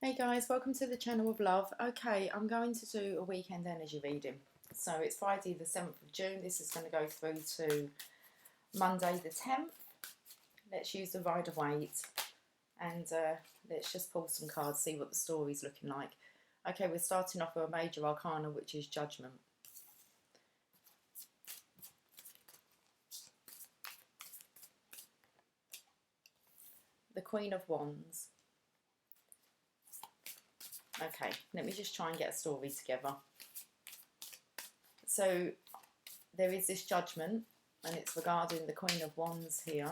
Hey guys, welcome to the channel of love. Okay, I'm going to do a weekend energy reading. So it's Friday the 7th of June. This is going to go through to Monday the 10th. Let's use the Rider-Waite and let's just pull some cards, see what the story's looking like. Okay, we're starting off with a major arcana, which is Judgment. The Queen of Wands. Okay, let me just try and get a story together. So there is this judgment, and it's regarding the Queen of Wands here.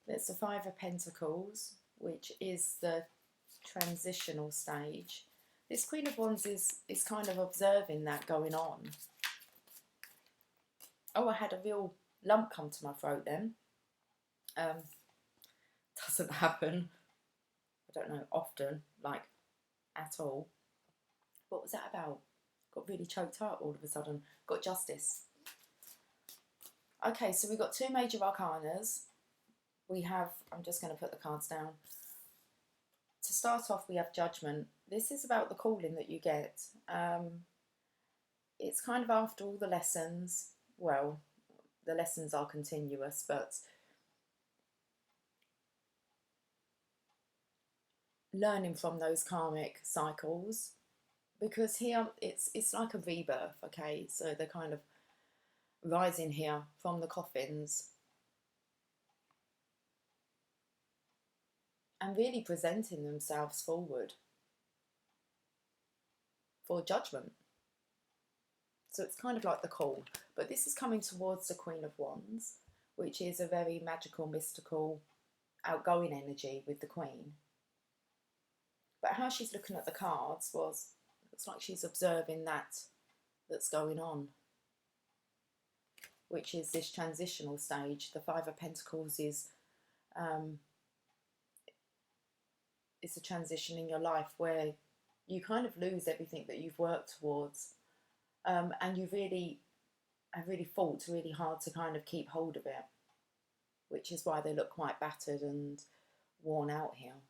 There's the Five of Pentacles, which is the transitional stage. This Queen of Wands is kind of observing that going on. Oh, I had a real lump come to my throat then. Doesn't happen, I don't know, often, like at all. What was that about? Got really choked up all of a sudden. Got Justice. Okay, so we've got two major arcanas. We have, I'm just going to put the cards down. To start off, we have Judgment. This is about the calling that you get. It's kind of after all the lessons. Well, the lessons are continuous, but learning from those karmic cycles, because here it's like a rebirth. Okay, so they're kind of rising here from the coffins and really presenting themselves forward for judgment. So it's kind of like the call, but this is coming towards the Queen of Wands, which is a very magical, mystical, outgoing energy with the Queen. But how she's looking at the cards looks like she's observing that's going on, which is this transitional stage. The Five of Pentacles is it's a transition in your life where you kind of lose everything that you've worked towards, and you have really fought really hard to kind of keep hold of it, which is why they look quite battered and worn out here.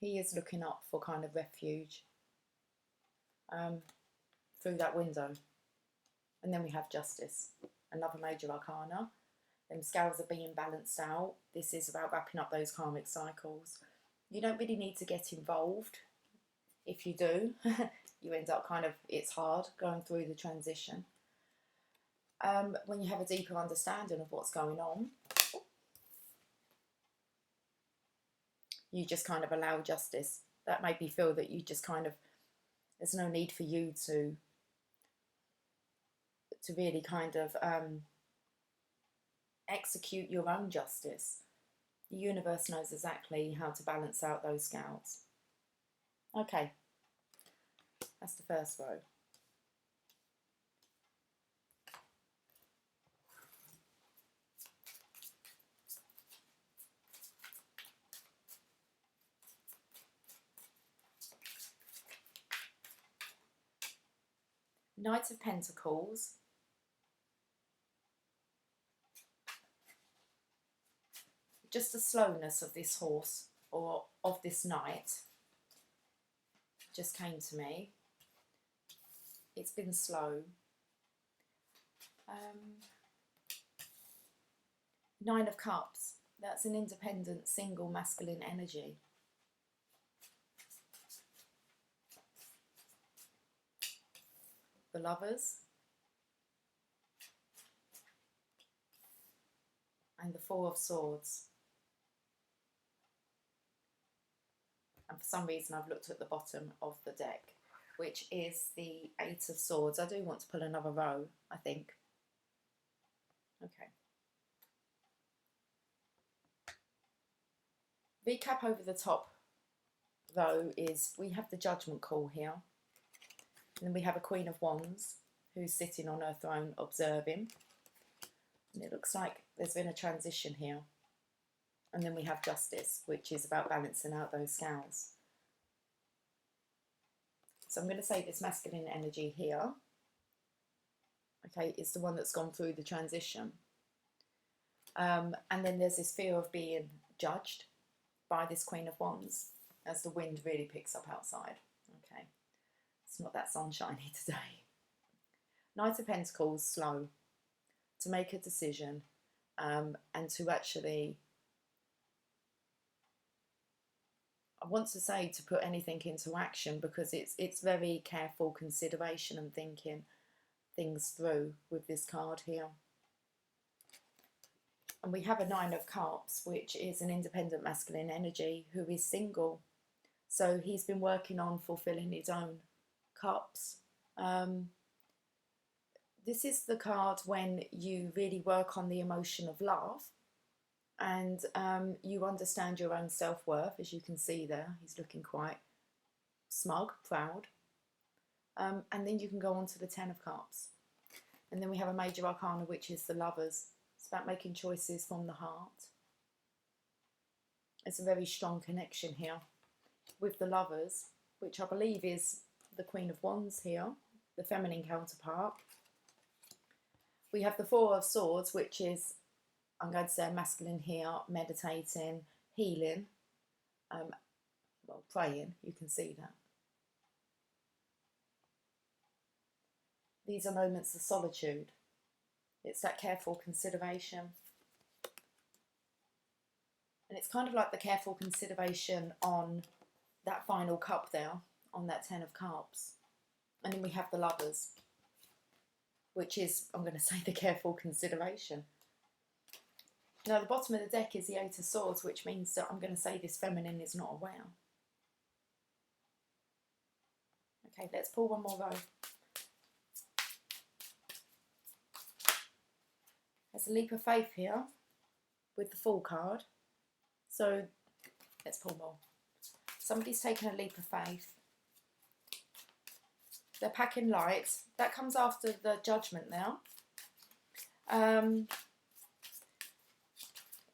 He is looking up for kind of refuge through that window. And then we have Justice, another major arcana. Them scales are being balanced out. This is about wrapping up those karmic cycles. You don't really need to get involved. If you do, you end up kind of, it's hard going through the transition. When you have a deeper understanding of what's going on, you just kind of allow justice. That made me feel that you just kind of, there's no need for you to really kind of execute your own justice. The universe knows exactly how to balance out those scales. Okay, that's the first row. Knight of Pentacles. Just the slowness of this horse, or of this knight, just came to me. It's been slow. Nine of Cups. That's an independent, single, masculine energy. The Lovers. And the Four of Swords. And for some reason I've looked at the bottom of the deck, which is the Eight of Swords. I do want to pull another row, I think. Okay. Recap over the top row is we have the Judgment call here. And then we have a Queen of Wands who's sitting on her throne observing. And it looks like there's been a transition here. And then we have Justice, which is about balancing out those scales. So I'm going to say this masculine energy here, okay, is the one that's gone through the transition. And then there's this fear of being judged. by this Queen of Wands as the wind really picks up outside. Okay, it's not that sunshiny today. Knight of Pentacles, slow, to make a decision, and to actually, I want to say, to put anything into action, because it's very careful consideration and thinking things through with this card here. And we have a Nine of Cups, which is an independent masculine energy who is single. So he's been working on fulfilling his own cups. This is the card when you really work on the emotion of love, and you understand your own self-worth. As you can see there, he's looking quite smug, proud. And then you can go on to the Ten of Cups. And then we have a major arcana, which is the Lovers. It's about making choices from the heart. It's a very strong connection here with the Lovers, which I believe is the Queen of Wands here, the feminine counterpart. We have the Four of Swords, which is, I'm going to say, masculine here, meditating, healing, well, praying, you can see that. These are moments of solitude. It's that careful consideration. And it's kind of like the careful consideration on that final cup there, on that Ten of Cups. And then we have the Lovers, which is, I'm going to say, the careful consideration. Now, the bottom of the deck is the Eight of Swords, which means that I'm going to say this feminine is not aware. Okay, let's pull one more row. There's a leap of faith here with the Fool card. So let's pull more. Somebody's taken a leap of faith. They're packing light. That comes after the Judgment now.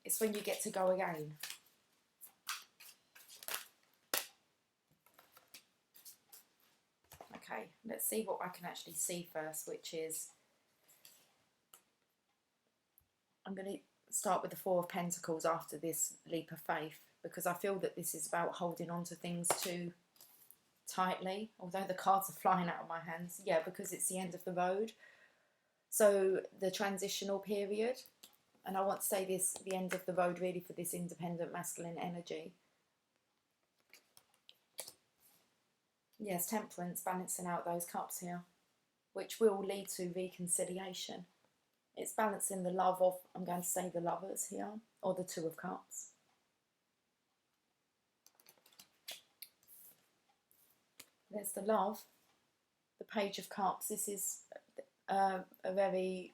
It's when you get to go again. Okay, let's see what I can actually see first, which is, I'm going to start with the Four of Pentacles after this leap of faith, because I feel that this is about holding on to things too tightly, although the cards are flying out of my hands. Yeah, because it's the end of the road. So the transitional period, and I want to say this, the end of the road really for this independent masculine energy. Yes, Temperance, balancing out those cups here, which will lead to reconciliation. It's balancing the love of, I'm going to say, the Lovers here, or the Two of Cups. There's the love, the Page of Cups. This is a very,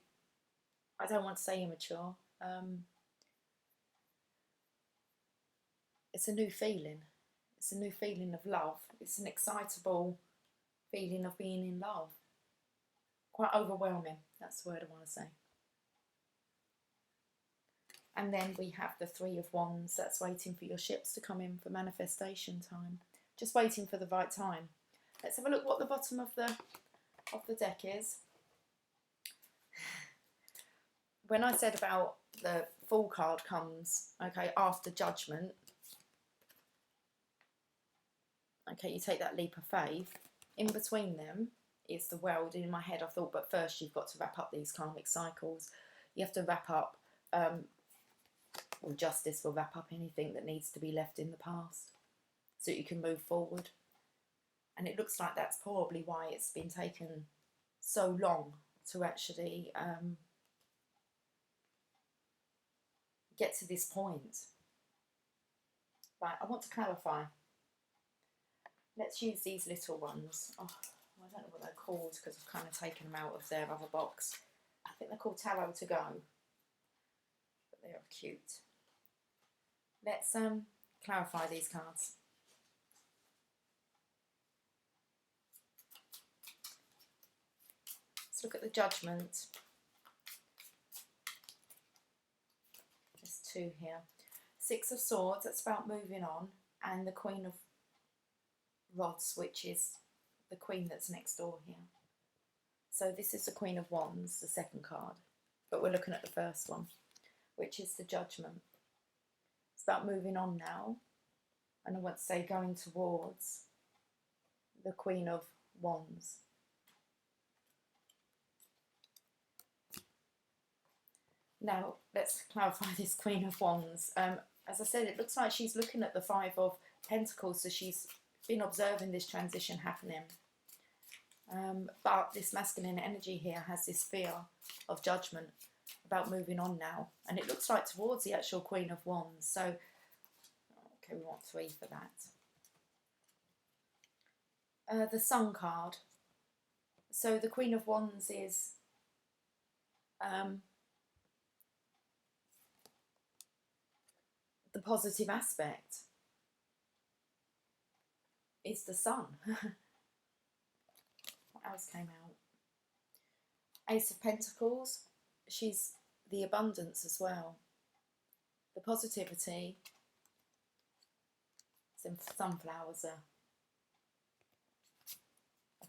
I don't want to say immature. It's a new feeling. It's a new feeling of love. It's an excitable feeling of being in love. Quite overwhelming, that's the word I want to say. And then we have the Three of Wands. That's waiting for your ships to come in for manifestation time. Just waiting for the right time. Let's have a look what the bottom of the deck is. When I said about the Fool card comes, okay, after Judgment. Okay, you take that leap of faith. In between them is the World. In my head I thought, but first you've got to wrap up these karmic cycles. You have to wrap up, or Justice will wrap up anything that needs to be left in the past so you can move forward. And it looks like that's probably why it's been taken so long to actually get to this point. Right, I want to clarify. Let's use these little ones. Oh, I don't know what they're called because I've kind of taken them out of their other box. I think they're called Tarot to Go, but they are cute. Let's clarify these cards. Let's look at the Judgment. There's two here. Six of Swords, that's about moving on, and the Queen of Rods, which is the Queen that's next door here. So this is the Queen of Wands, the second card, but we're looking at the first one, which is the Judgment. It's about moving on now. And I want to say going towards the Queen of Wands. Now, let's clarify this Queen of Wands. As I said, it looks like she's looking at the Five of Pentacles, so she's been observing this transition happening. But this masculine energy here has this fear of judgment about moving on now. And it looks like towards the actual Queen of Wands. So, okay, we want 3 for that. The Sun card. So the Queen of Wands is the positive aspect. It's the Sun. What else came out? Ace of Pentacles. She's the abundance as well. The positivity. Some sunflowers are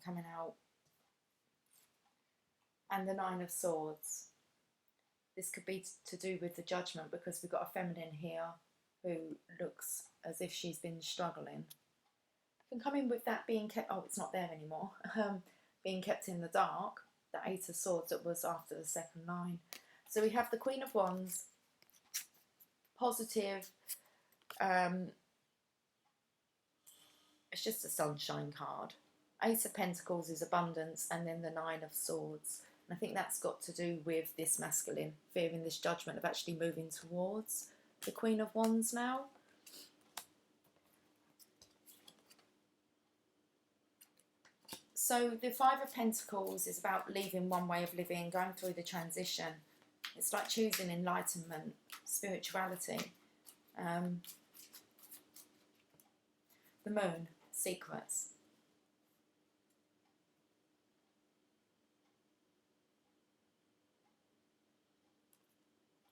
coming out. And the Nine of Swords. This could be to do with the judgment, because we've got a feminine here who looks as if she's been struggling. Can come in with that being kept, oh, it's not there anymore, being kept in the dark, the Eight of Swords that was after the second line. So we have the Queen of Wands, positive, it's just a sunshine card. Ace of Pentacles is abundance, and then the Nine of Swords. And I think that's got to do with this masculine fearing this judgment of actually moving towards the Queen of Wands now. So the Five of Pentacles is about leaving one way of living, going through the transition. It's like choosing enlightenment, spirituality. The Moon, secrets.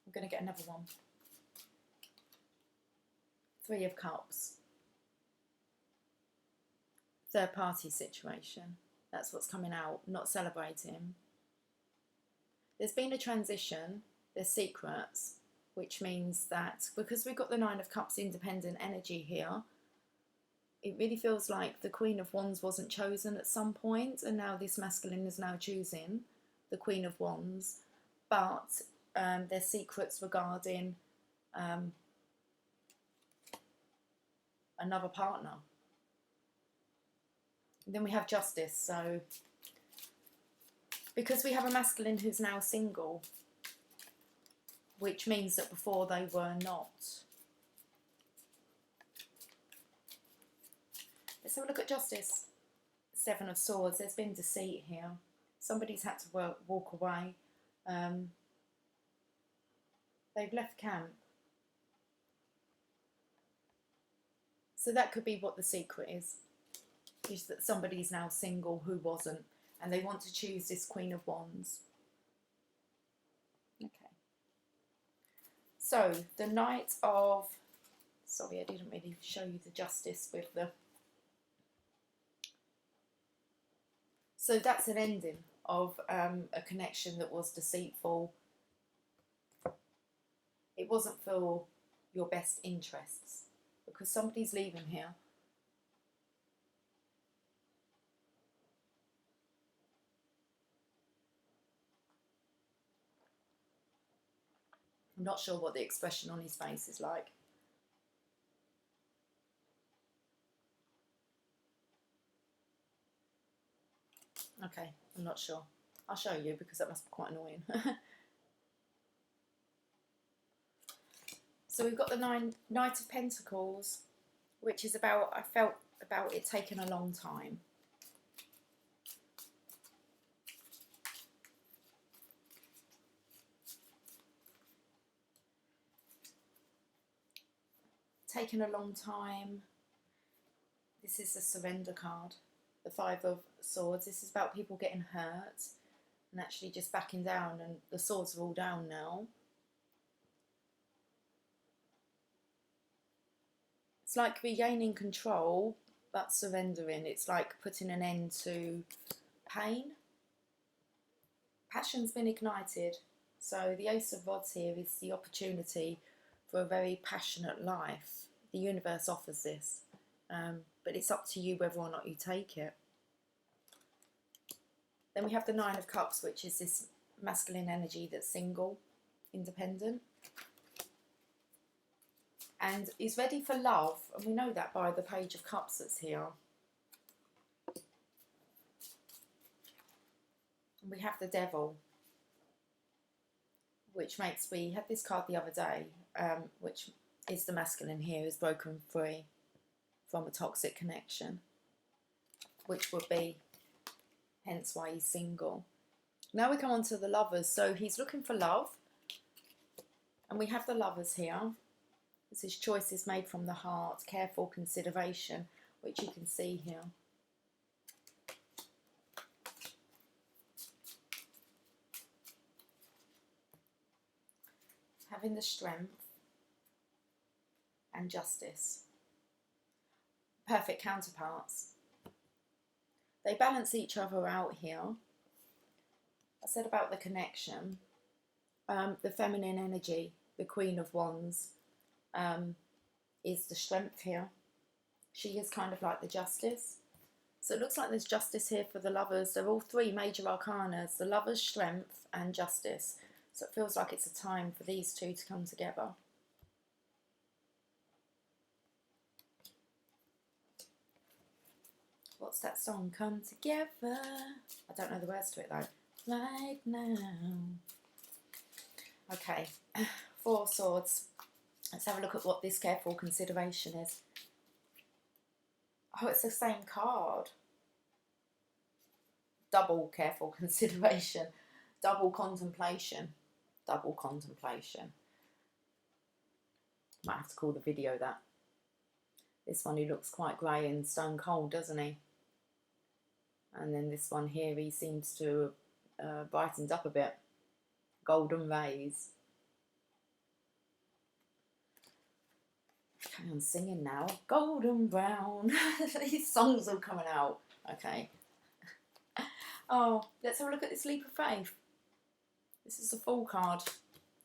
I'm going to get another one. Three of Cups. Third party situation. That's what's coming out. Not celebrating. There's been a transition. There's secrets. Which means that because we've got the Nine of Cups independent energy here, it really feels like the Queen of Wands wasn't chosen at some point, and now this masculine is now choosing the Queen of Wands. But there's secrets regarding another partner. And then we have Justice. So because we have a masculine who's now single, which means that before they were not. Let's have a look at Justice. Seven of Swords. There's been deceit here. Somebody's had to walk away. They've left camp. So that could be what the secret is that somebody's now single who wasn't, and they want to choose this Queen of Wands. Okay. So the Knight of, sorry, I didn't really show you the Justice with the, so that's an ending of a connection that was deceitful. It wasn't for your best interests, because somebody's leaving here. I'm not sure what the expression on his face is like. Okay, I'm not sure. I'll show you because that must be quite annoying. So we've got the Knight of Pentacles, which is about, I felt about it taking a long time. Taken a long time. This is the Surrender card, the Five of Swords. This is about people getting hurt and actually just backing down, and the swords are all down now. It's like regaining control but surrendering. It's like putting an end to pain. Passion's been ignited. So the Ace of Rods here is the opportunity for a very passionate life The universe offers this, but it's up to you whether or not you take it. Then we have the Nine of Cups, which is this masculine energy that's single, independent, and is ready for love. And we know that by the Page of Cups that's here. And we have the Devil, which makes, we had this card the other day, which is the masculine here, is broken free from a toxic connection, which would be hence why he's single. Now we come on to the Lovers. So he's looking for love, and we have the Lovers here. This is choices made from the heart, careful consideration, which you can see here. Having the Strength and Justice. Perfect counterparts. They balance each other out here. I said about the connection. The feminine energy, the Queen of Wands, is the Strength here. She is kind of like the Justice. So it looks like there's justice here for the Lovers. They're all three major arcanas, the Lovers, Strength and Justice. So it feels like it's a time for these two to come together. What's that song? Come together. I don't know the words to it though. Right now. Okay, Four of Swords. Let's have a look at what this careful consideration is. Oh, it's the same card. Double careful consideration. Double contemplation. Double contemplation. Might have to call the video that. This one, he looks quite grey and stone cold, doesn't he? And then this one here, he seems to have brightened up a bit. Golden rays. Okay, I'm singing now. Golden brown. These songs are coming out. Okay. Oh, let's have a look at this leap of faith. This is the Fool card.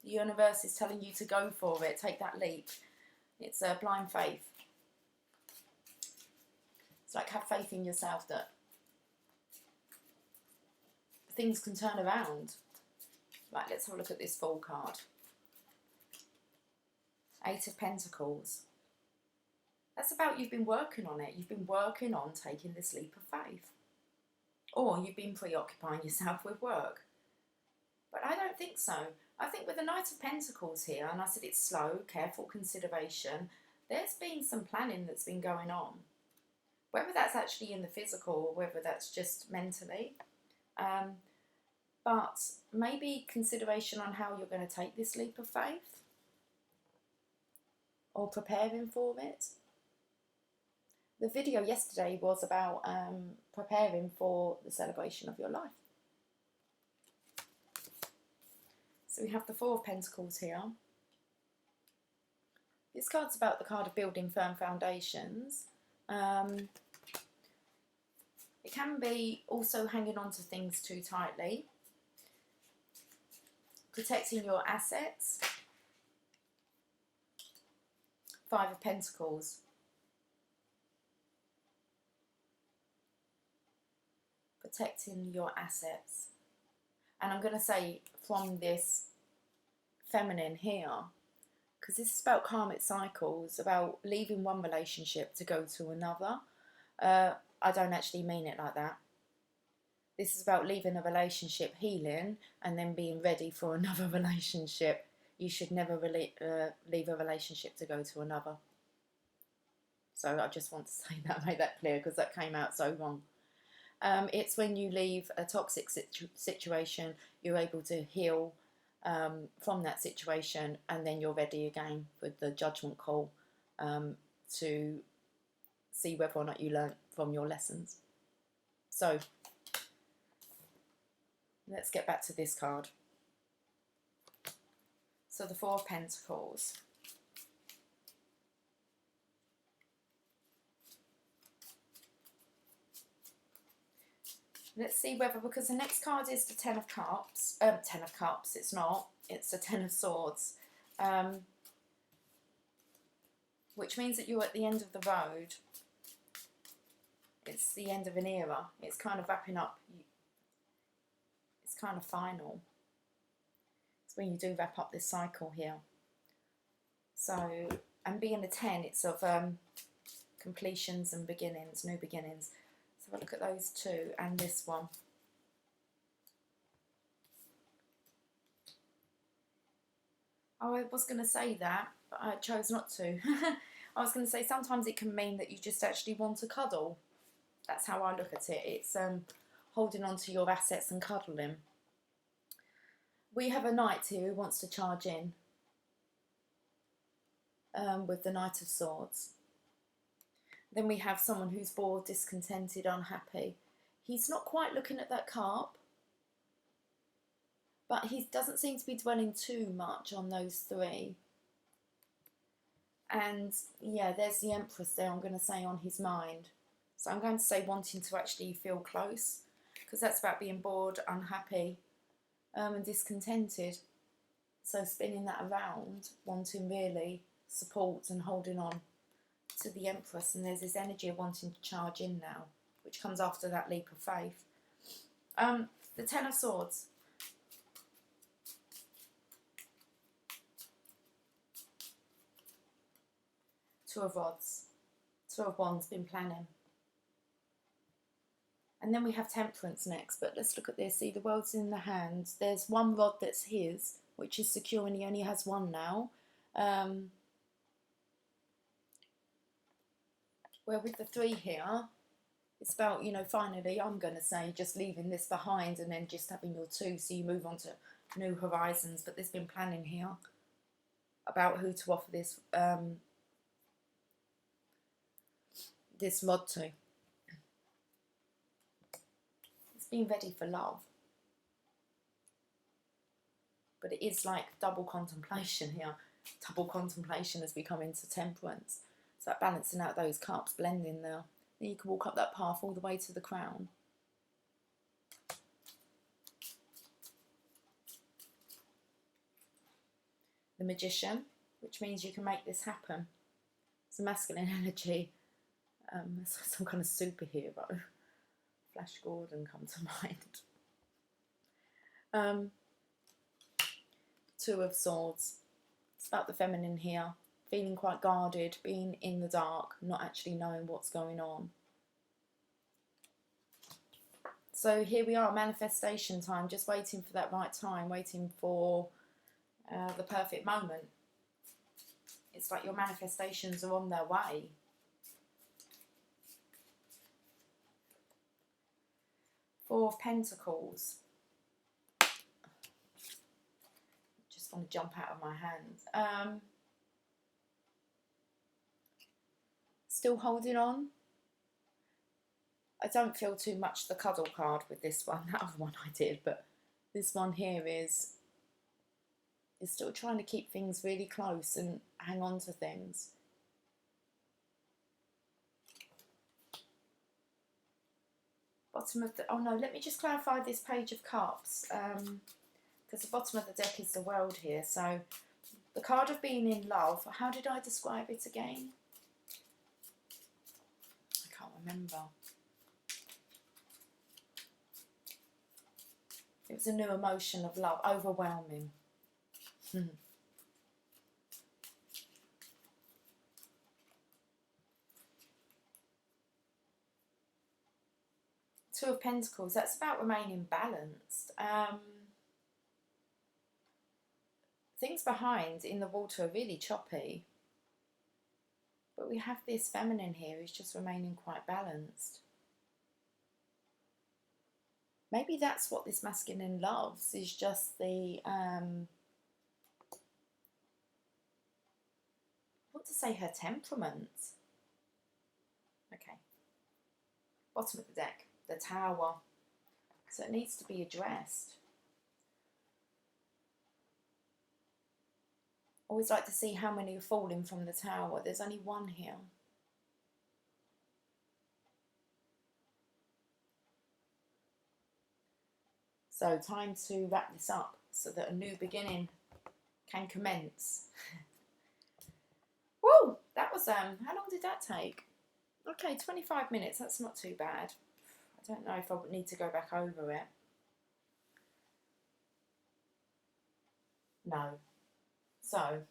The universe is telling you to go for it. Take that leap. It's a blind faith. It's like, have faith in yourself that things can turn around. Right, let's have a look at this Fool card. Eight of Pentacles. That's about you've been working on it. You've been working on taking this leap of faith. Or you've been preoccupying yourself with work. But I don't think so. I think with the Knight of Pentacles here, and I said it's slow, careful consideration, there's been some planning that's been going on. Whether that's actually in the physical or whether that's just mentally. But maybe consideration on how you're going to take this leap of faith. Or preparing for it. The video yesterday was about preparing for the celebration of your life. So we have the Four of Pentacles here. This card's about the card of building firm foundations. It can be also hanging on to things too tightly. Protecting your assets. Five of Pentacles. Protecting your assets. And I'm going to say from this feminine here, because this is about karmic cycles, about leaving one relationship to go to another. I don't actually mean it like that. This is about leaving a relationship, healing, and then being ready for another relationship. You should never leave a relationship to go to another. So I just want to say that, make that clear, because that came out so wrong. It's when you leave a toxic situation, you're able to heal from that situation, and then you're ready again with the judgment call to see whether or not you learnt from your lessons. So let's get back to this card. So the Four of Pentacles. Let's see whether, because the next card is the Ten of Cups. Ten of Cups, it's not. It's the Ten of Swords. which means that you're at the end of the road. It's the end of an era. It's kind of wrapping up. It's kind of final. It's when you do wrap up this cycle here. So, and being a 10, it's of completions and beginnings, new beginnings. So have a look at those two and this one. Oh, I was going to say that, but I chose not to. I was going to say sometimes it can mean that you just actually want to cuddle. That's how I look at it. It's holding on to your assets and cuddling. We have a knight here who wants to charge in with the Knight of Swords. Then we have someone who's bored, discontented, unhappy. He's not quite looking at that carp, but he doesn't seem to be dwelling too much on those three. And yeah, there's the Empress there, I'm going to say, on his mind. So I'm going to say wanting to actually feel close, because that's about being bored, unhappy, and discontented. So spinning that around, wanting really support and holding on to the Empress. And there's this energy of wanting to charge in now, which comes after that leap of faith. The Ten of Swords. Two of Rods. Two of Wands, been planning. And then we have Temperance next, but let's look at this. See, the world's in the hand. There's one rod that's his, which is secure, and he only has one now. Where with the three here, it's about, you know, finally, I'm going to say, just leaving this behind and then just having your two, so you move on to new horizons. But there's been planning here about who to offer this this rod to. It's been ready for love. But it is like double contemplation here. Double contemplation as we come into Temperance. It's like balancing out those cups, blending there. Then you can walk up that path all the way to the crown. The Magician, which means you can make this happen. It's a masculine energy. Some kind of superhero. Flash Gordon come to mind. Two of Swords. It's about the feminine here. Feeling quite guarded, being in the dark, not actually knowing what's going on. So here we are, manifestation time, just waiting for that right time, waiting for the perfect moment. It's like your manifestations are on their way. Four of Pentacles. Just want to jump out of my hand. Still holding on. I don't feel too much the cuddle card with this one. That other one I did, but this one here is still trying to keep things really close and hang on to things. Bottom of the, oh no, let me just clarify this Page of Cups, because the bottom of the deck is the World here. So the card of being in love, how did I describe it again? I can't remember. It was a new emotion of love, overwhelming. Two of Pentacles, that's about remaining balanced. Things behind in the water are really choppy. But we have this feminine here who's just remaining quite balanced. Maybe that's what this masculine loves, is just the, I want to say her temperament. Okay. Bottom of the deck, the Tower. So it needs to be addressed. Always like to see how many are falling from the Tower. There's only one here. So time to wrap this up so that a new beginning can commence. Woo! That was, how long did that take? Okay, 25 minutes, that's not too bad. I don't know if I would need to go back over it. No. So,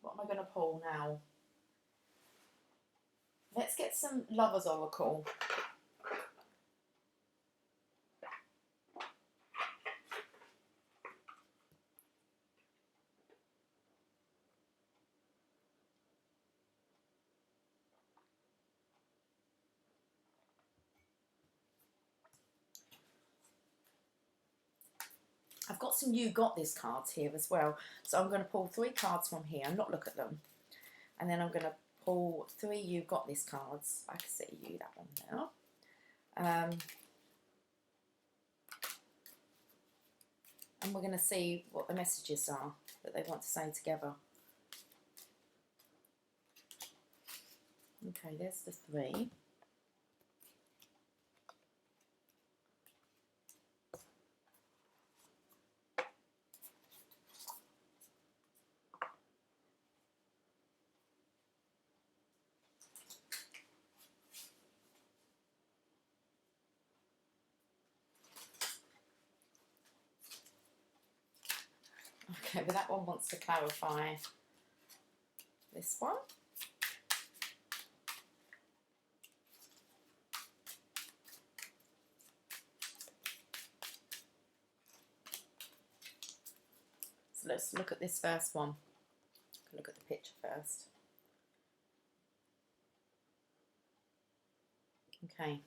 what am I going to pull now? Let's get some Lover's Oracle. I've got some You Got This cards here as well. So I'm going to pull 3 cards from here and not look at them. And then I'm going to pull 3 You Got This cards. I can see you, that one now. And we're going to see what the messages are that they want to say together. Okay, there's the 3. Okay, but that one wants to clarify this one. So let's look at this first one. Look at the picture first. Okay.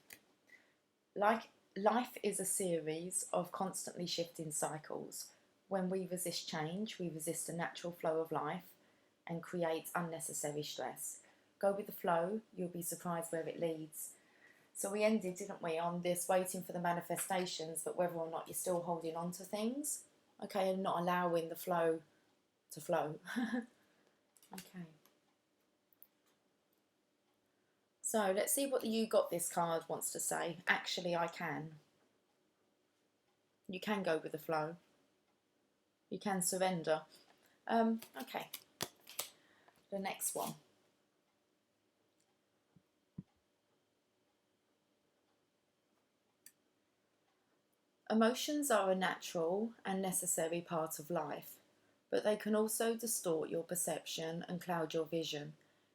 Life is a series of constantly shifting cycles. When we resist change, we resist the natural flow of life and create unnecessary stress. Go with the flow, you'll be surprised where it leads. So we ended, didn't we, on this waiting for the manifestations, but whether or not you're still holding on to things, okay, and not allowing the flow to flow. Okay. So let's see what the You Got This card wants to say. Actually, I can. You can go with the flow. You can surrender. Okay. The next one. Emotions are a natural and necessary part of life, but they can also distort your perception and cloud your vision.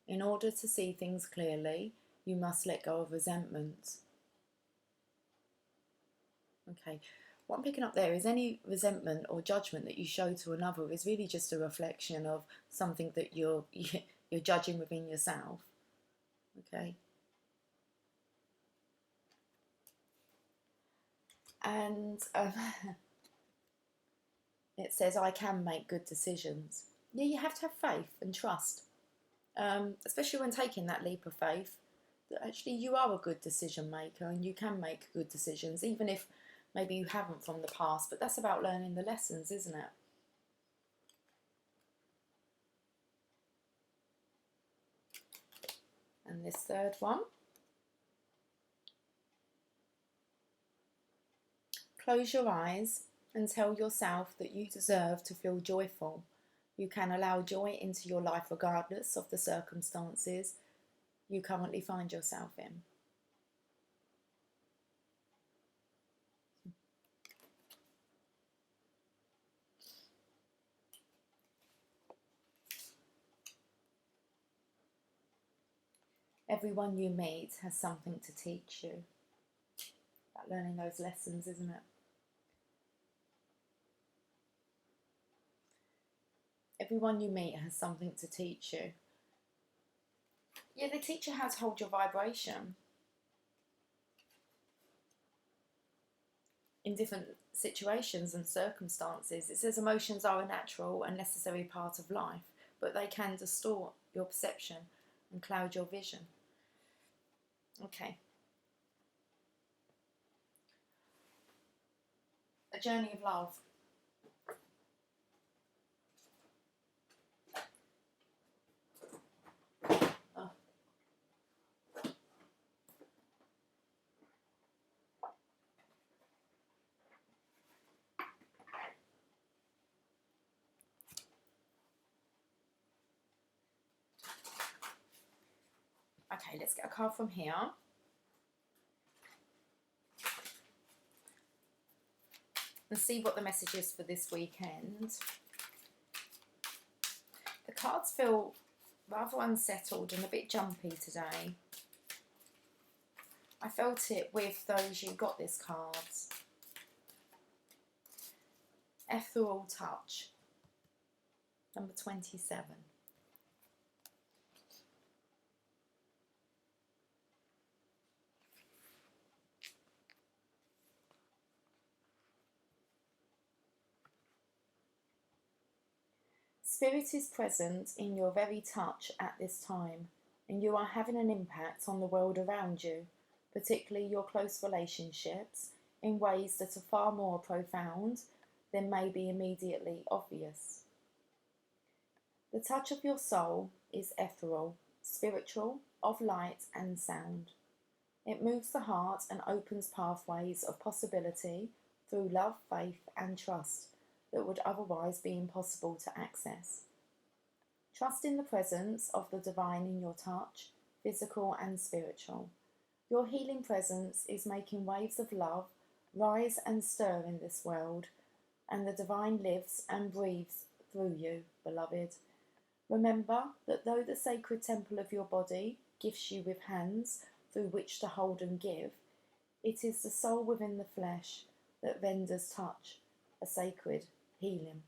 In order to see things clearly, you must let go of resentment. Okay. What I'm picking up there is any resentment or judgment that you show to another is really just a reflection of something that you're judging within yourself. Okay. And it says, I can make good decisions. Yeah, you have to have faith and trust, especially when taking that leap of faith, that actually you are a good decision maker and you can make good decisions, even if maybe you haven't from the past, but that's about learning the lessons, isn't it? And this third one. Close your eyes and tell yourself that you deserve to feel joyful. You can allow joy into your life regardless of the circumstances you currently find yourself in. Everyone you meet has something to teach you. About learning those lessons, isn't it? Everyone you meet has something to teach you. Yeah, they teach you how to hold your vibration in different situations and circumstances. It says emotions are a natural and necessary part of life, but they can distort your perception and cloud your vision. Okay. A journey of love. Oh. Okay, let's get a card from here. And see what the message is for this weekend. The cards feel rather unsettled and a bit jumpy today. I felt it with those who got this cards. Ethereal Touch, number 27. Spirit is present in your very touch at this time, and you are having an impact on the world around you, particularly your close relationships, in ways that are far more profound than may be immediately obvious. The touch of your soul is ethereal, spiritual, of light and sound. It moves the heart and opens pathways of possibility through love, faith, and trust that would otherwise be impossible to access. Trust in the presence of the divine in your touch, physical and spiritual. Your healing presence is making waves of love rise and stir in this world, and the divine lives and breathes through you, beloved. Remember that though the sacred temple of your body gifts you with hands through which to hold and give, it is the soul within the flesh that renders touch a sacred healing.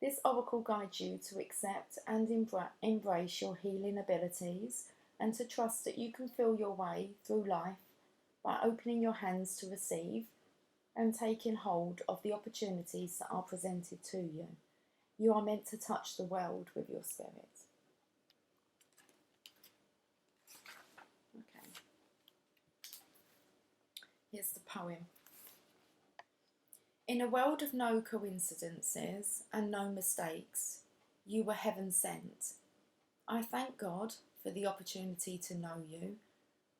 This oracle guides you to accept and embrace your healing abilities and to trust that you can feel your way through life by opening your hands to receive and taking hold of the opportunities that are presented to you. You are meant to touch the world with your spirit. Okay. Here's the poem. In a world of no coincidences and no mistakes, you were heaven sent. I thank God for the opportunity to know you,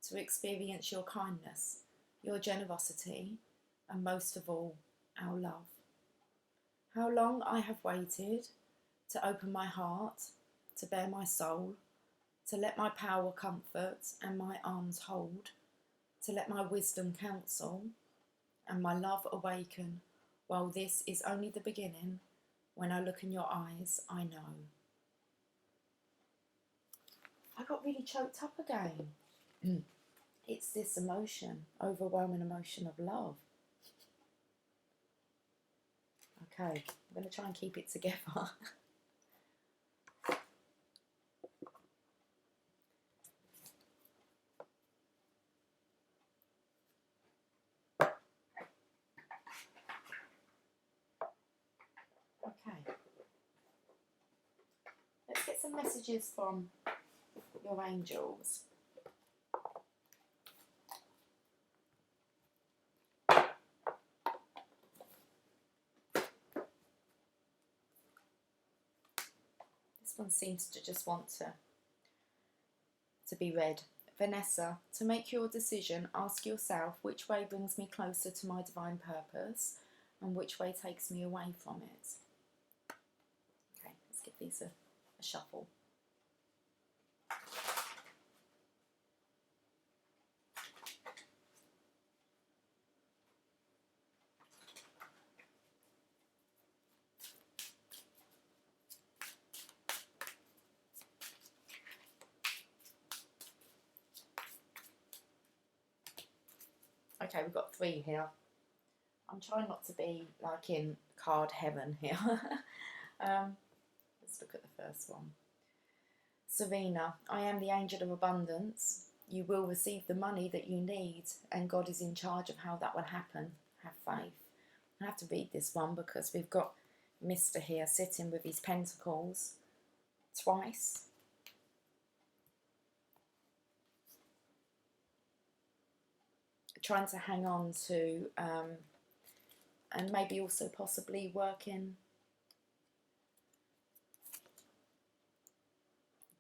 to experience your kindness, your generosity, and most of all, our love. How long I have waited to open my heart, to bare my soul, to let my power comfort and my arms hold, to let my wisdom counsel and my love awaken. While this is only the beginning, when I look in your eyes, I know. I got really choked up again. It's this emotion, overwhelming emotion of love. Okay, I'm going to try and keep it together. Okay. Let's get some messages from your angels. This one seems to just want to be read. Vanessa, to make your decision, ask yourself which way brings me closer to my divine purpose and which way takes me away from it. Okay, let's give these a shuffle. Okay, we've got 3 here. I'm trying not to be like in card heaven here. Let's look at the first one. Serena, I am the angel of abundance. You will receive the money that you need, and God is in charge of how that will happen. Have faith. I have to read this one because we've got Mr. here sitting with his pentacles twice. Trying to hang on to, and maybe also possibly working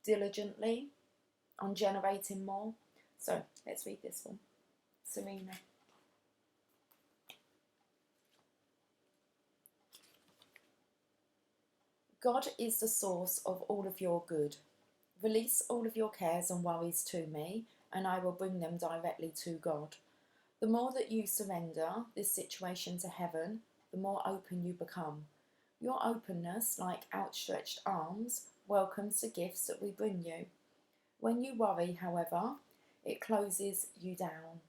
diligently on generating more. So let's read this one. Serena. God is the source of all of your good. Release all of your cares and worries to me, and I will bring them directly to God. The more that you surrender this situation to heaven, the more open you become. Your openness, like outstretched arms, welcomes the gifts that we bring you. When you worry, however, it closes you down.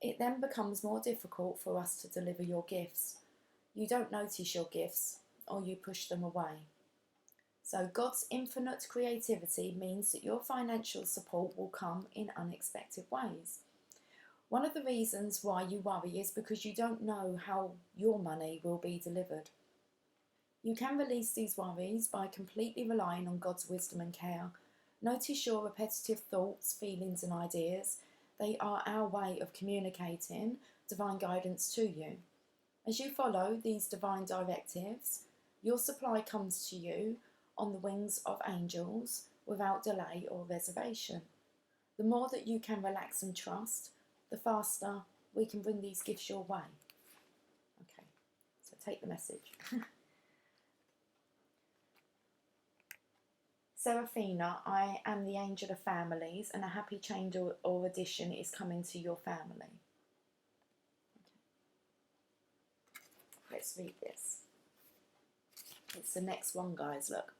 It then becomes more difficult for us to deliver your gifts. You don't notice your gifts, or you push them away. So God's infinite creativity means that your financial support will come in unexpected ways. One of the reasons why you worry is because you don't know how your money will be delivered. You can release these worries by completely relying on God's wisdom and care. Notice your repetitive thoughts, feelings and ideas. They are our way of communicating divine guidance to you. As you follow these divine directives, your supply comes to you on the wings of angels without delay or reservation. The more that you can relax and trust, the faster we can bring these gifts your way. Okay, so take the message. Seraphina, I am the angel of families, and a happy change or addition is coming to your family. Okay. Let's read this. It's the next one, guys, look.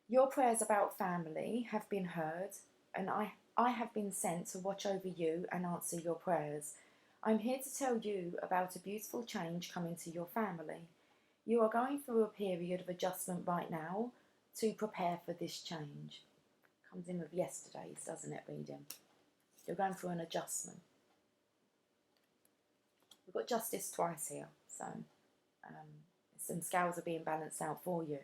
Your prayers about family have been heard, and I have been sent to watch over you and answer your prayers. I'm here to tell you about a beautiful change coming to your family. You are going through a period of adjustment right now to prepare for this change. Comes in with yesterday's, doesn't it, reading? You're going through an adjustment. We've got justice twice here, so some scales are being balanced out for you.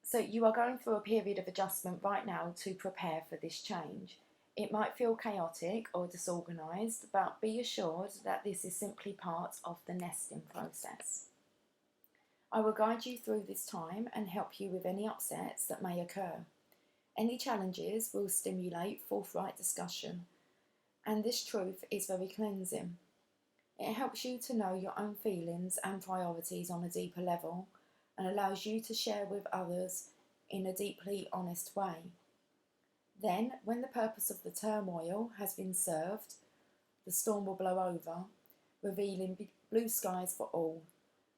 So you are going through a period of adjustment right now to prepare for this change. It might feel chaotic or disorganised, but be assured that this is simply part of the nesting process. I will guide you through this time and help you with any upsets that may occur. Any challenges will stimulate forthright discussion, and this truth is very cleansing. It helps you to know your own feelings and priorities on a deeper level, and allows you to share with others in a deeply honest way. Then, when the purpose of the turmoil has been served, the storm will blow over, revealing blue skies for all.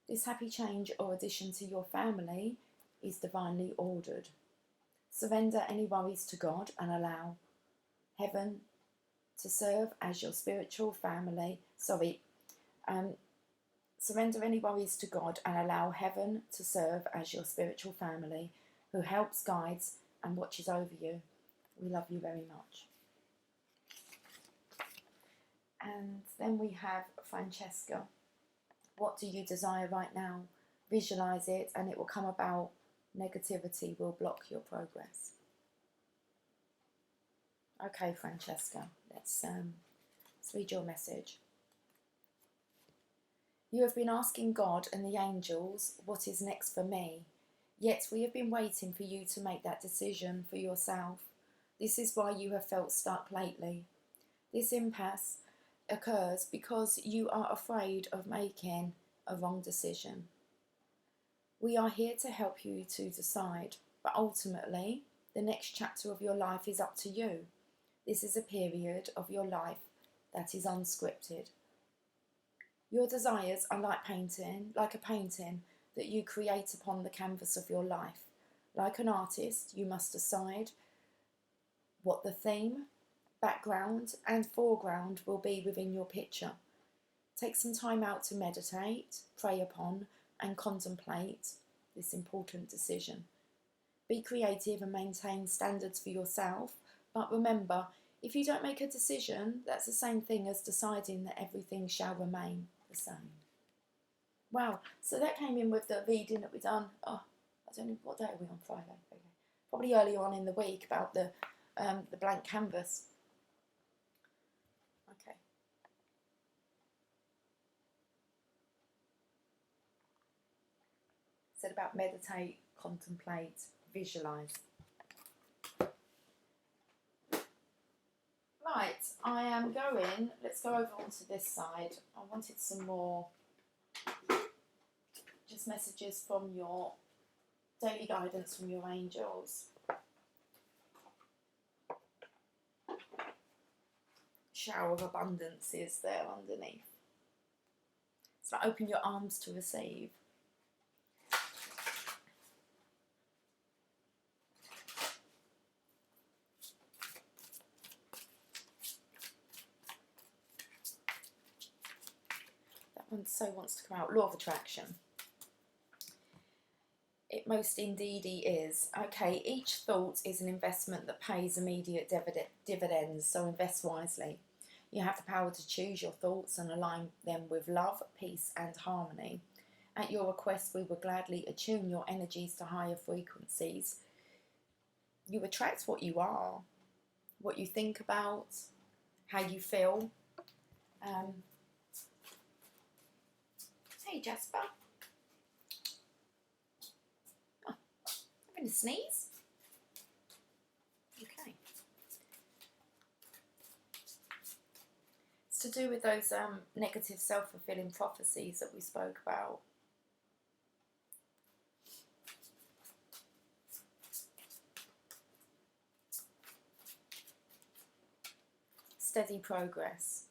This happy change or addition to your family is divinely ordered. Surrender any worries to God and allow heaven to serve as your spiritual family. Surrender any worries to God and allow heaven to serve as your spiritual family who helps, guides and watches over you. We love you very much. And then we have Francesca. What do you desire right now? Visualize it and it will come about. Negativity will block your progress. Okay, Francesca, let's read your message. You have been asking God and the angels, what is next for me? Yet we have been waiting for you to make that decision for yourself. This is why you have felt stuck lately. This impasse occurs because you are afraid of making a wrong decision. We are here to help you to decide, but ultimately, the next chapter of your life is up to you. This is a period of your life that is unscripted. Your desires are like a painting that you create upon the canvas of your life. Like an artist, you must decide what the theme, background and foreground will be within your picture. Take some time out to meditate, pray upon and contemplate this important decision. Be creative and maintain standards for yourself, but remember, if you don't make a decision, that's the same thing as deciding that everything shall remain the same. Wow, so that came in with the reading that we done. Oh, I don't know, what day are we on? Friday? Okay. Probably earlier on in the week about the blank canvas. Okay. Said about meditate, contemplate, visualise. Right, I am going, let's go over onto this side. I wanted some more, just guidance messages from your daily guidance from your angels. Shower of abundance is there underneath. It's like open your arms to receive. That one so wants to come out. Law of attraction. It most indeedy is. Okay, each thought is an investment that pays immediate dividends, so invest wisely. You have the power to choose your thoughts and align them with love, peace and harmony. At your request, we will gladly attune your energies to higher frequencies. You attract what you are, what you think about, how you feel. Hey Jasper. Oh, having a sneeze? Okay. It's to do with those negative self-fulfilling prophecies that we spoke about. Steady progress.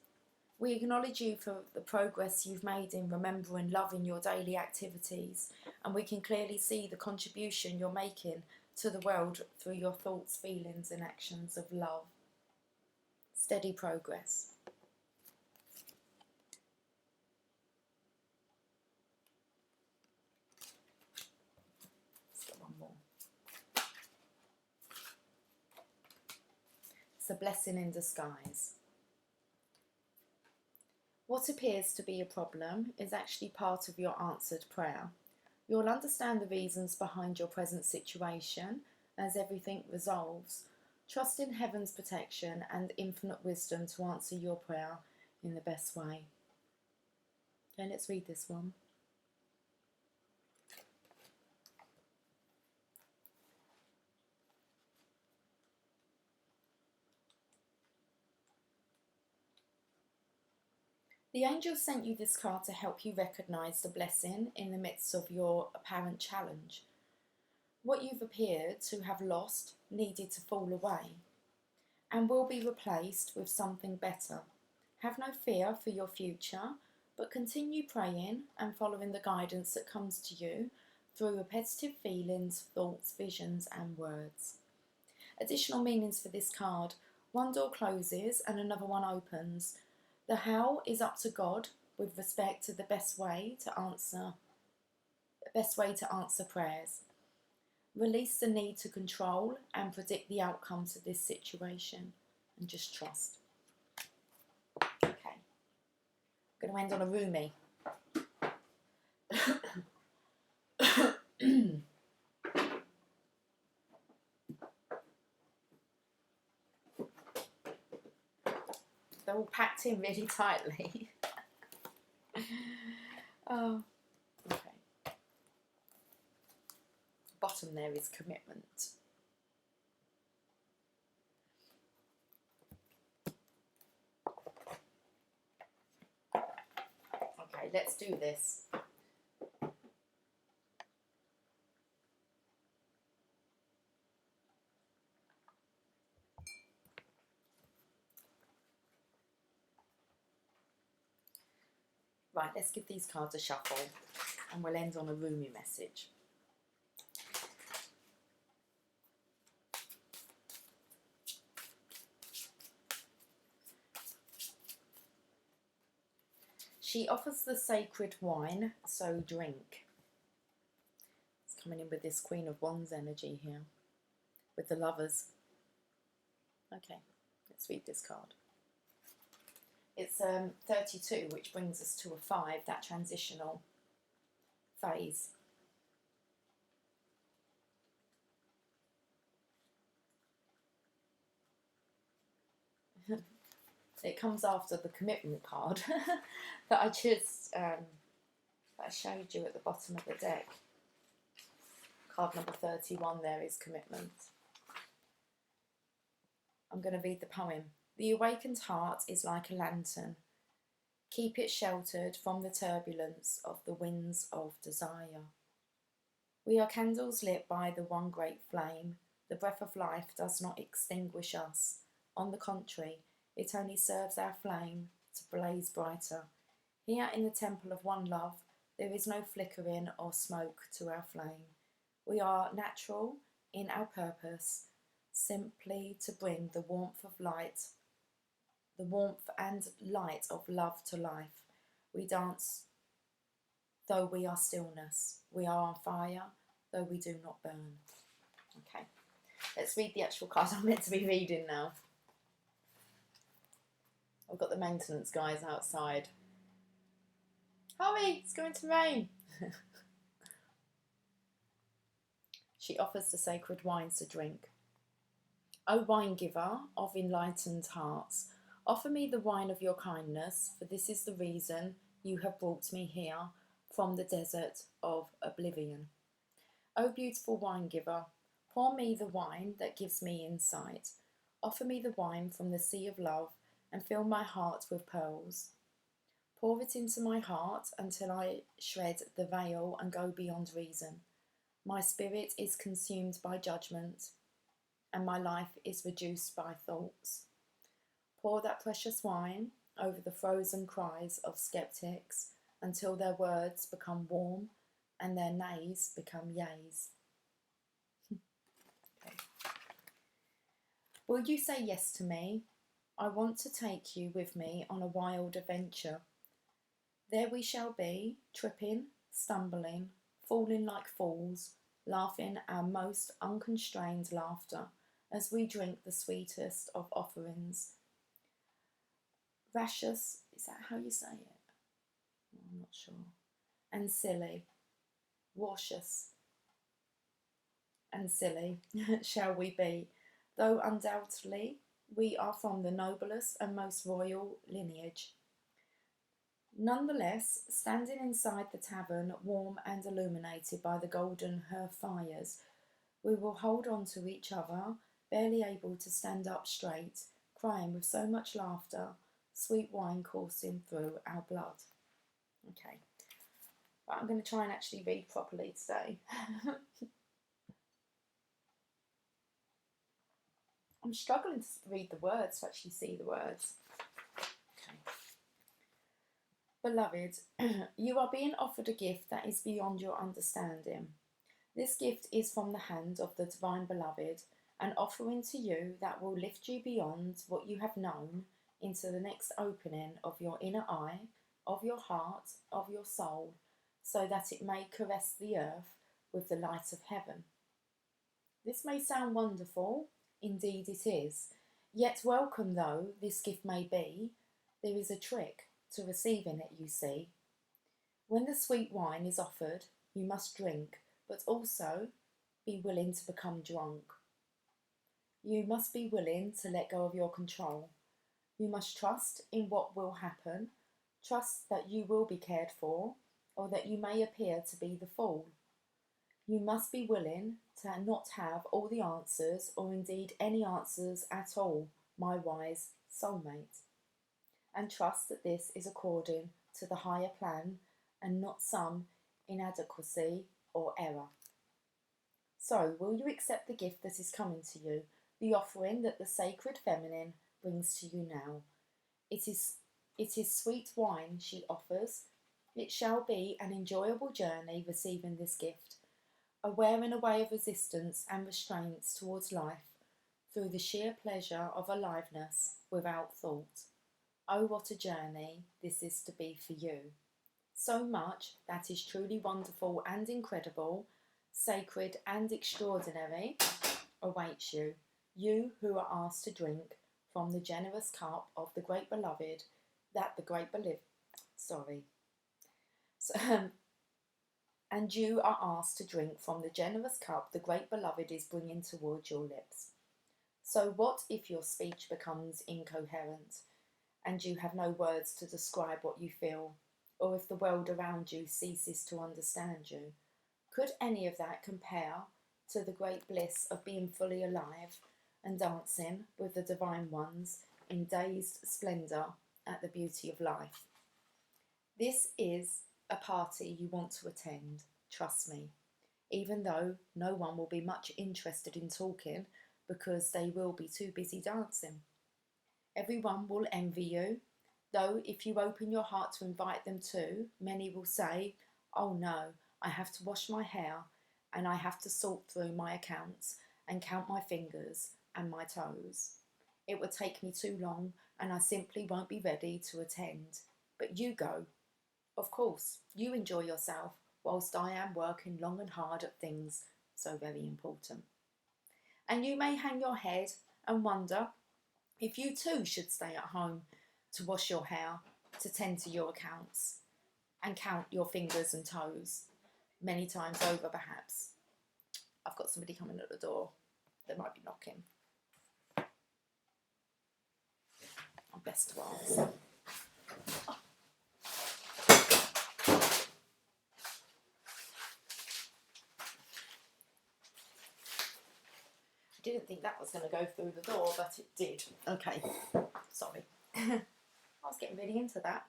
We acknowledge you for the progress you've made in remembering love in your daily activities, and we can clearly see the contribution you're making to the world through your thoughts, feelings and actions of love. Steady progress. Let's get one more. It's a blessing in disguise. What appears to be a problem is actually part of your answered prayer. You'll understand the reasons behind your present situation as everything resolves. Trust in heaven's protection and infinite wisdom to answer your prayer in the best way. Okay, let's read this one. The angels sent you this card to help you recognise the blessing in the midst of your apparent challenge. What you've appeared to have lost needed to fall away and will be replaced with something better. Have no fear for your future, but continue praying and following the guidance that comes to you through repetitive feelings, thoughts, visions and words. Additional meanings for this card. One door closes and another one opens. The how is up to God with respect to the best way to answer prayers. Release the need to control and predict the outcomes of this situation and just trust. Okay. I'm going to end on a Rumi. They're all packed in really tightly. Oh, okay. Bottom there is commitment. Okay, let's do this. Right, let's give these cards a shuffle and we'll end on a Rumi message. She offers the sacred wine, so drink. It's coming in with this Queen of Wands energy here, with the lovers. Okay, let's read this card. It's 32, which brings us to a 5, that transitional phase. It comes after the commitment card that I just that I showed you at the bottom of the deck. Card number 31 there is commitment. I'm going to read the poem. The awakened heart is like a lantern. Keep it sheltered from the turbulence of the winds of desire. We are candles lit by the one great flame. The breath of life does not extinguish us. On the contrary, it only serves our flame to blaze brighter. Here in the temple of one love, there is no flickering or smoke to our flame. We are natural in our purpose, simply to bring the warmth of light, the warmth and light of love to life. We dance though we are stillness. We are on fire though we do not burn. Okay, let's read the actual card I'm meant to be reading now. I've got the maintenance guys outside. Hurry, it's going to rain. She offers the sacred wines to drink. O wine giver of enlightened hearts, offer me the wine of your kindness, for this is the reason you have brought me here from the desert of oblivion. O beautiful wine giver, pour me the wine that gives me insight. Offer me the wine from the sea of love and fill my heart with pearls. Pour it into my heart until I shred the veil and go beyond reason. My spirit is consumed by judgment, and my life is reduced by thoughts. Pour that precious wine over the frozen cries of skeptics until their words become warm and their nays become yays. Okay. Will you say yes to me? I want to take you with me on a wild adventure. There we shall be, tripping, stumbling, falling like fools, laughing our most unconstrained laughter as we drink the sweetest of offerings. Rashus, is that how you say it? I'm not sure. And silly, wautious and silly shall we be, though undoubtedly we are from the noblest and most royal lineage. Nonetheless, standing inside the tavern, warm and illuminated by the golden hearth fires, we will hold on to each other, barely able to stand up straight, crying with so much laughter, sweet wine coursing through our blood. Okay, but I'm going to try and actually read properly today. I'm struggling to read the words, to actually see the words. Okay. Beloved, you are being offered a gift that is beyond your understanding. This gift is from the hand of the Divine Beloved, an offering to you that will lift you beyond what you have known into the next opening of your inner eye, of your heart, of your soul, so that it may caress the earth with the light of heaven. This may sound wonderful, indeed it is, yet welcome though this gift may be, there is a trick to receiving it, you see. When the sweet wine is offered, you must drink, but also be willing to become drunk. You must be willing to let go of your control. You must trust in what will happen, trust that you will be cared for, or that you may appear to be the fool. You must be willing to not have all the answers, or indeed any answers at all, my wise soulmate. And trust that this is according to the higher plan and not some inadequacy or error. So, will you accept the gift that is coming to you, the offering that the sacred feminine brings to you now? It is sweet wine she offers. It shall be an enjoyable journey receiving this gift, a wearing away of resistance and restraints towards life through the sheer pleasure of aliveness without thought. Oh, what a journey this is to be for you. So much that is truly wonderful and incredible, sacred and extraordinary awaits you, you who are asked to drink from the generous cup of the great beloved that the great and you are asked to drink from the generous cup the great beloved is bringing towards your lips. So what if your speech becomes incoherent, and you have no words to describe what you feel, or if the world around you ceases to understand you? Could any of that compare to the great bliss of being fully alive and dancing with the divine ones in dazed splendour at the beauty of life? This is a party you want to attend, trust me, even though no one will be much interested in talking because they will be too busy dancing. Everyone will envy you, though if you open your heart to invite them too, many will say, "Oh no, I have to wash my hair and I have to sort through my accounts and count my fingers and my toes. It would take me too long and I simply won't be ready to attend. But you go. Of course, you enjoy yourself whilst I am working long and hard at things so very important." And you may hang your head and wonder if you too should stay at home to wash your hair, to tend to your accounts, and count your fingers and toes, many times over perhaps. I've got somebody coming at the door. They might be knocking. I'm best to ask. I didn't think that was going to go through the door, but it did. Okay, sorry. I was getting really into that.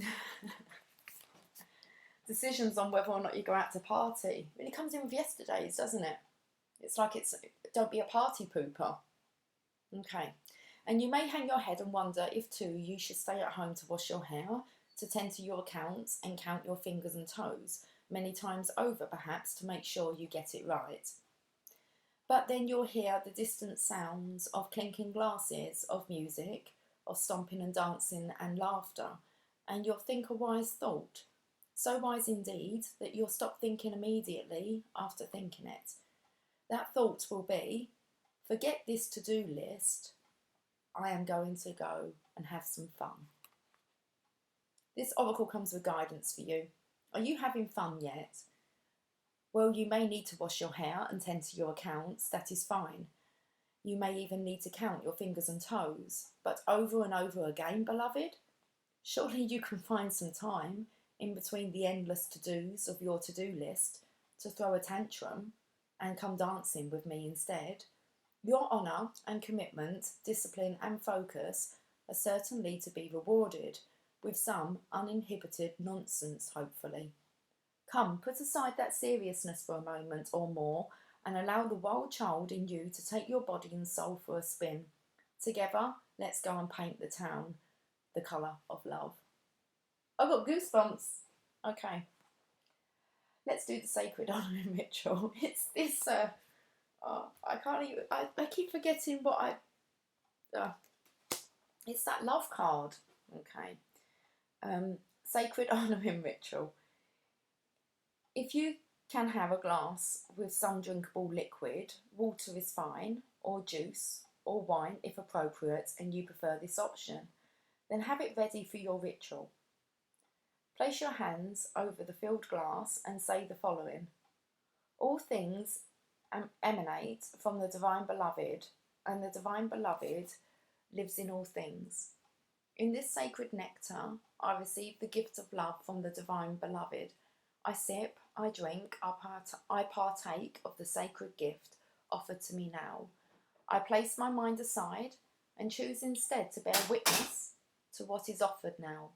Okay. Decisions on whether or not you go out to party really comes in with yesterday's, doesn't it? It's like don't be a party pooper. Okay. And you may hang your head and wonder if too you should stay at home to wash your hair, to tend to your accounts and count your fingers and toes, many times over perhaps, to make sure you get it right. But then you'll hear the distant sounds of clinking glasses, of music, of stomping and dancing and laughter, and you'll think a wise thought, so wise indeed that you'll stop thinking immediately after thinking it. That thought will be, forget this to-do list, I am going to go and have some fun. This oracle comes with guidance for you. Are you having fun yet? Well, you may need to wash your hair and tend to your accounts, that is fine. You may even need to count your fingers and toes, but over and over again, beloved? Surely you can find some time in between the endless to-dos of your to-do list to throw a tantrum and come dancing with me instead. Your honour and commitment, discipline and focus are certainly to be rewarded with some uninhibited nonsense, hopefully. Come, put aside that seriousness for a moment or more and allow the wild child in you to take your body and soul for a spin. Together, let's go and paint the town the colour of love. I've got goosebumps. Okay. Let's do the sacred honouring ritual. It's this, I can't even, I keep forgetting what it's that love card. Okay. Sacred honouring ritual. If you can have a glass with some drinkable liquid, water is fine, or juice, or wine if appropriate, and you prefer this option, then have it ready for your ritual. Place your hands over the filled glass and say the following. All things emanate from the Divine Beloved, and the Divine Beloved lives in all things. In this sacred nectar, I receive the gift of love from the Divine Beloved. I sip, I drink, I partake of the sacred gift offered to me now. I place my mind aside and choose instead to bear witness to what is offered now.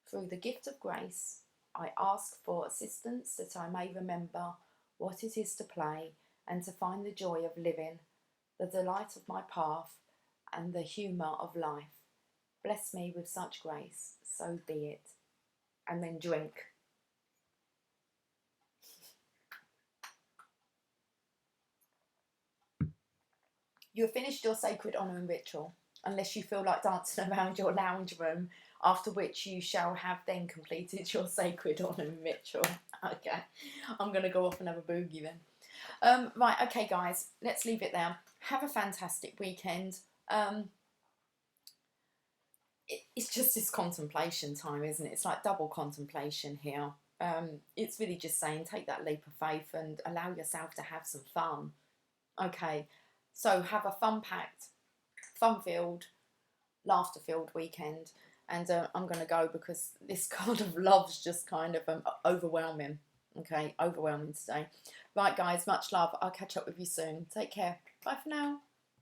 Through the gift of grace, I ask for assistance that I may remember what it is to play and to find the joy of living, the delight of my path, and the humour of life. Bless me with such grace, so be it. And then drink. You have finished your sacred honouring ritual, unless you feel like dancing around your lounge room, after which you shall have then completed your sacred honouring ritual. Okay, I'm going to go off and have a boogie then. Right, okay guys, let's leave it there. Have a fantastic weekend. It's just this contemplation time, isn't it? It's like double contemplation here. It's really just saying take that leap of faith and allow yourself to have some fun. Okay, so have a fun-packed, fun-filled, laughter-filled weekend. And I'm going to go because this kind of love's just kind of overwhelming. Okay, overwhelming today. Right, guys, much love. I'll catch up with you soon. Take care. Bye for now.